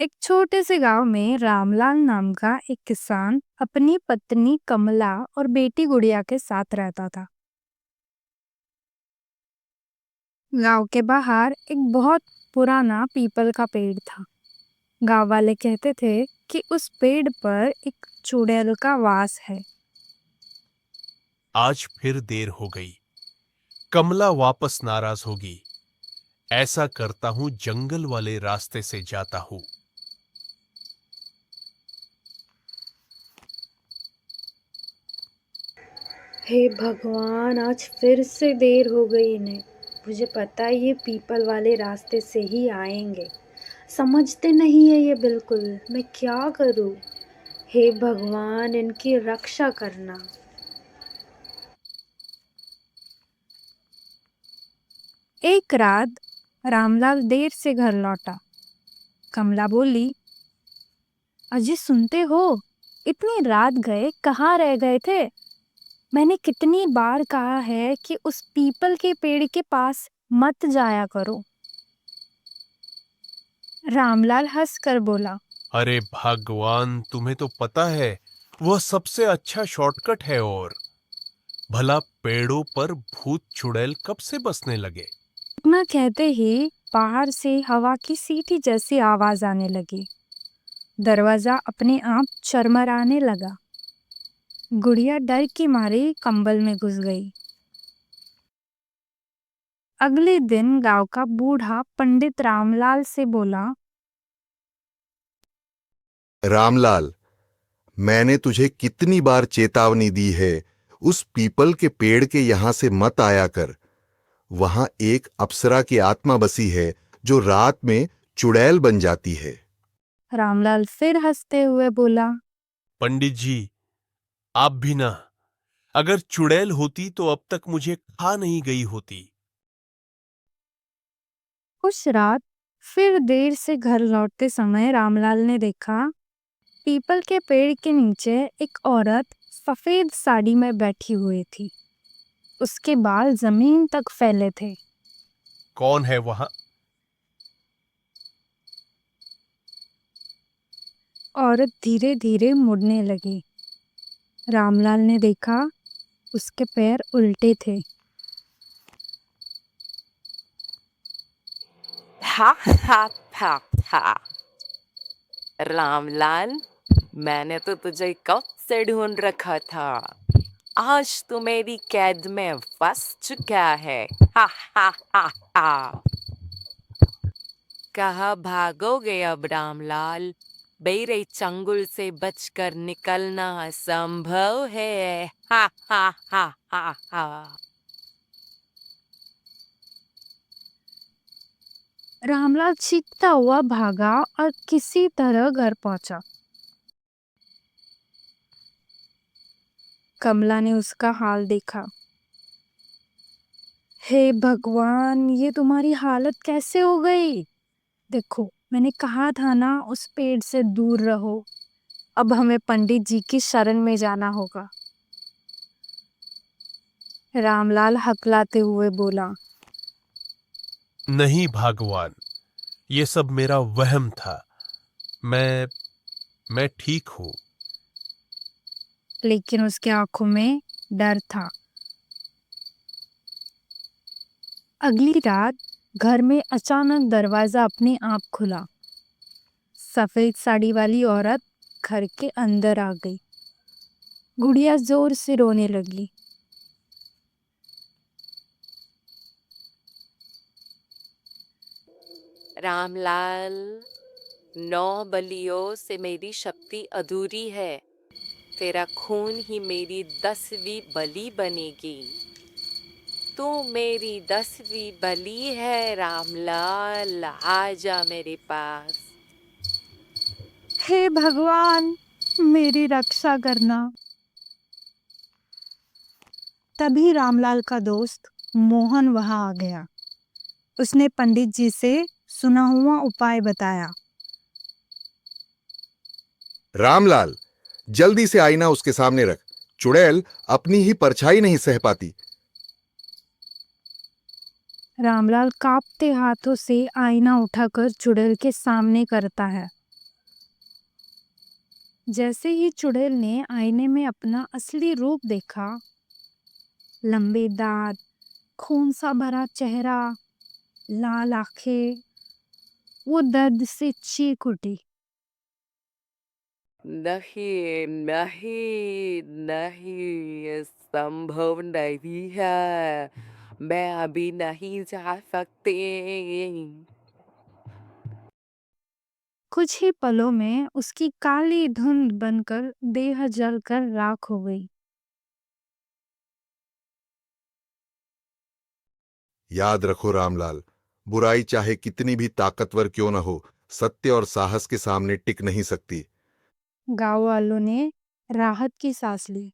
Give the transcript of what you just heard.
एक छोटे से गांव में रामलाल नाम का एक किसान अपनी पत्नी कमला और बेटी गुड़िया के साथ रहता था। गांव के बाहर एक बहुत पुराना पीपल का पेड़ था। गांव वाले कहते थे कि उस पेड़ पर एक चुड़ैल का वास है। आज फिर देर हो गई। कमला वापस नाराज होगी। ऐसा करता हूं, जंगल वाले रास्ते से जाता हूं। हे भगवान, आज फिर से देर हो गई इन्हें। मुझे पता है ये पीपल वाले रास्ते से ही आएंगे। समझते नहीं है ये बिल्कुल। मैं क्या करूं? हे भगवान, इनकी रक्षा करना। एक रात रामलाल देर से घर लौटा। कमला बोली, अजी सुनते हो, इतनी रात गए कहाँ रह गए थे? मैंने कितनी बार कहा है कि उस पीपल के पेड़ के पास मत जाया करो। रामलाल हंसकर बोला, अरे भगवान, तुम्हें तो पता है वह सबसे अच्छा शॉर्टकट है। और भला पेड़ों पर भूत चुड़ैल कब से बसने लगे? इतना कहते ही बाहर से हवा की सीटी जैसी आवाज आने लगी। दरवाजा अपने आप चरमराने लगा। गुड़िया डर की मारी कंबल में घुस गई। अगले दिन गांव का बूढ़ा पंडित रामलाल से बोला, रामलाल, मैंने तुझे कितनी बार चेतावनी दी है, उस पीपल के पेड़ के यहां से मत आया कर। वहां एक अप्सरा की आत्मा बसी है जो रात में चुड़ैल बन जाती है। रामलाल फिर हंसते हुए बोला, पंडित जी, आप भी ना। अगर चुड़ैल होती तो अब तक मुझे खा नहीं गई होती। उस रात फिर देर से घर लौटते समय रामलाल ने देखा, पीपल के पेड़ के नीचे एक औरत सफेद साड़ी में बैठी हुई थी। उसके बाल जमीन तक फैले थे। कौन है वहां? औरत धीरे धीरे मुड़ने लगी। रामलाल ने देखा, उसके पैर उल्टे थे। हा हा हा हा। रामलाल, मैंने तो तुझे कब से ढूंढ रखा था। आज तू मेरी कैद में फंस चुका है। हा हा हा हा। कहाँ भागोगे अब रामलाल? मेरे चंगुल से बचकर निकलना असंभव है। हा हा हा हा हा। रामलाल चीखता हुआ भागा और किसी तरह घर पहुंचा। कमला ने उसका हाल देखा। हे भगवान, ये तुम्हारी हालत कैसे हो गई? देखो, मैंने कहा था ना, उस पेड़ से दूर रहो। अब हमें पंडित जी की शरण में जाना होगा। रामलाल हकलाते हुए बोला, नहीं भगवान, ये सब मेरा वहम था। मैं ठीक हूं। लेकिन उसके आंखों में डर था। अगली रात घर में अचानक दरवाजा अपने आप खुला। सफेद साड़ी वाली औरत घर के अंदर आ गई। गुड़िया जोर से रोने लगी। रामलाल, 9 बलियों से मेरी शक्ति अधूरी है। तेरा खून ही मेरी 10वीं बलि बनेगी। तू मेरी 10वीं बलि है रामलाल, आजा मेरे पास। हे भगवान, मेरी रक्षा करना। तभी रामलाल का दोस्त मोहन वहां आ गया। उसने पंडित जी से सुना हुआ उपाय बताया। रामलाल, जल्दी से आईना उसके सामने रख। चुड़ैल अपनी ही परछाई नहीं सह पाती। रामलाल कांपते हाथों से आईना उठाकर चुड़ैल के सामने करता है। जैसे ही चुड़ैल ने आईने में अपना असली रूप देखा, लंबे दांत, खून सा भरा चेहरा, लाल आंखें, वो दर्द से चीख उठी। नहीं नहीं नहीं, ये संभव नहीं है। मैं अभी नहीं जा सकती। कुछ ही पलों में उसकी काली धुंध बनकर देह जलकर राख हो गई। याद रखो रामलाल, बुराई चाहे कितनी भी ताकतवर क्यों न हो, सत्य और साहस के सामने टिक नहीं सकती। गांव वालों ने राहत की सांस ली।